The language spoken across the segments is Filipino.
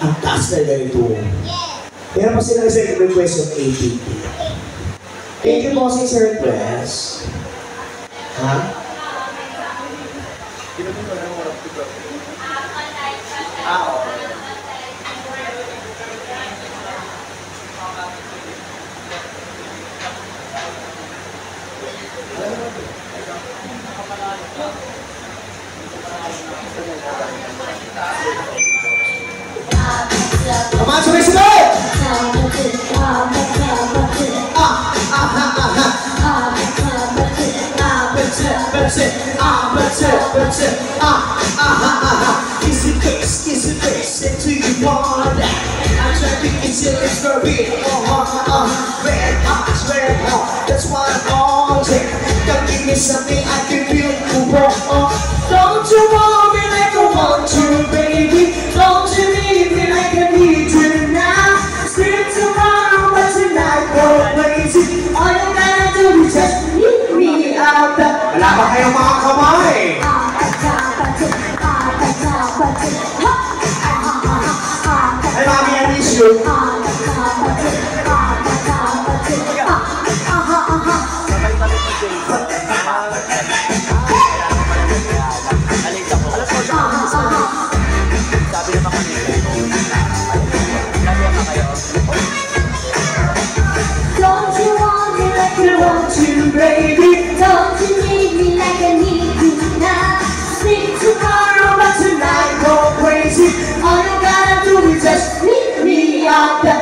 Ang taas na ganito. Meron pa silang isang request ng APT. Thank you po sa request. Ha? Come on, sabay-sabay! Easy face, into you want that. I'm trying to get you it's for real. Red hot, that's why I'm all there. Don't give me something I can feel. Don't you want me like I want you, baby? Don't you need me like I need you now? Sleep tomorrow, but tonight go crazy. All you gotta do is just leave me out the. Wala ba kayong mga kamay? Hey, mommy, I miss you. Don't you want me like I want you, baby? Don't you need me like I need you now? Sleep tomorrow, but tonight go crazy. All you gotta do is just leave me out the.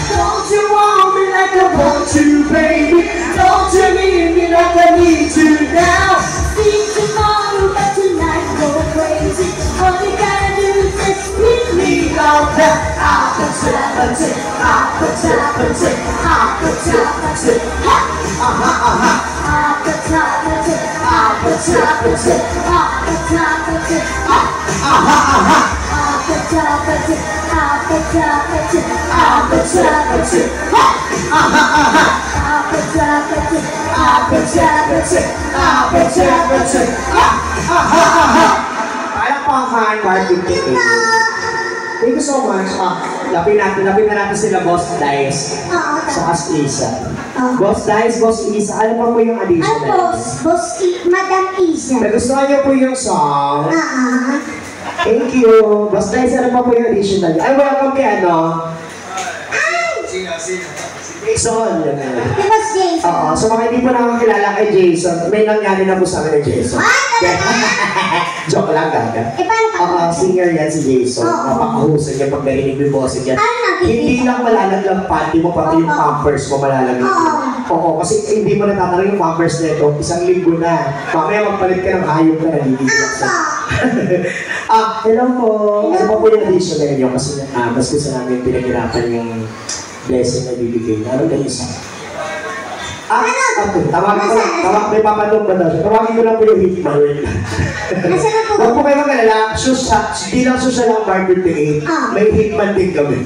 Don't you want me like I want you, baby? Don't you need me like I need you now? Sleep tomorrow, but tonight go crazy. All you gotta do is just leave me out there. Palakpakan, marketing. Thank you so much. Lapin na natin sila Boss Dice. Sa Isa. Boss Dice, Boss Isa, ano pa po yung additional? Madam Isa. Nagustuhan niyo po yung song? Thank you. Boss Dice, ano pa po yung additional? Ay, welcome kay ano? Sino? Jason. Di ba Jason? Oo, so mga hindi po nakakilala kay Jason, may nangyari na po sa akin kay Jason. Joke lang, gaga. Paano Singer yan si Jason. Napakahusay niya pag narinig mo yung boses niya. Hindi lang malalaglang panty mo, pati yung pampers mo malalaglang. Oo, kasi hindi mo natatanong yung pampers na ito, isang linggo na. Mamaya magpalit ka ng hayop na naliligilag sa. Hello po. Ano pa po yung addition na ninyo? Kasi mas gusto namin pinaghirapan yung blessing na bibigay. Ano na isa? Tawagin ko lang. May papatong ba daw? Tawagin ko lang po yung hitman. Huwag po kayo mag-alala. Di lang social ang birthday. May hitman din kami.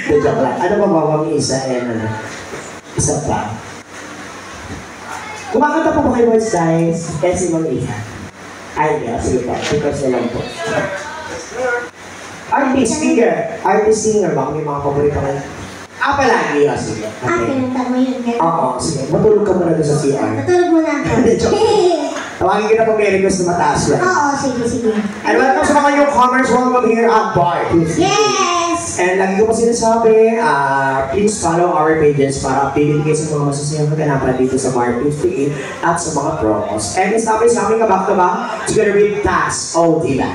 Joke lang. Ano pa ba ang isa? Isa pa. Kumakanta po ba kayo Boss Dice? Si Mang Isa. Ay, sige pa. Because na lang po. Artist singer. Baka may mga paborito kayo. Palagi. Sige. Pinunta mo yun. Oo, sige. Matulog ka muna doon sa CR. Natulog mo na ako. Tawagin kita pag may request na mataas lang. Oo, sige. And welcome sa mga newcomers. Welcome here at Bar. Yes! And lagi ko po sinasabi, please follow our pages para updated kayo sa mga masasayang kaganapan dito sa Bar 58 at sa mga promos. And establish namin ka back to back together with Tas O Diba.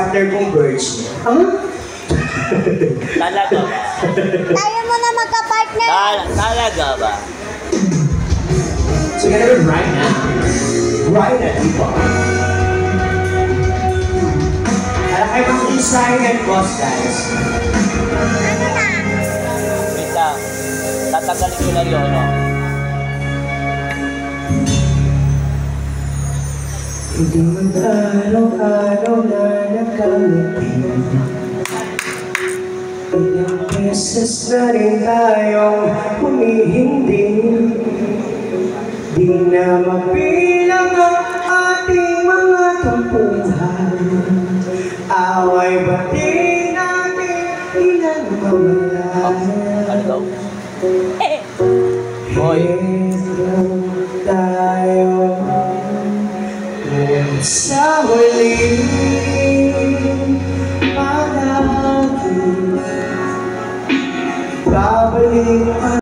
partner kong Virgin. Talaga ba? Tayo mo na magka-partner. Talaga ba? So you're gonna right now. Right now, people. Alam kayo mga inside and boss, guys. Ano na? Wait lang. Tatanggalin ko lang yun, no? Hindi man araw-araw na nakamiti. Ilang beses na rin tayong humihindig. Di na mabilang ang ating mga tampuhan. Away ba di natin ilang mawalan? Ano daw? Boy. Tayo sa huli palagi babalik pa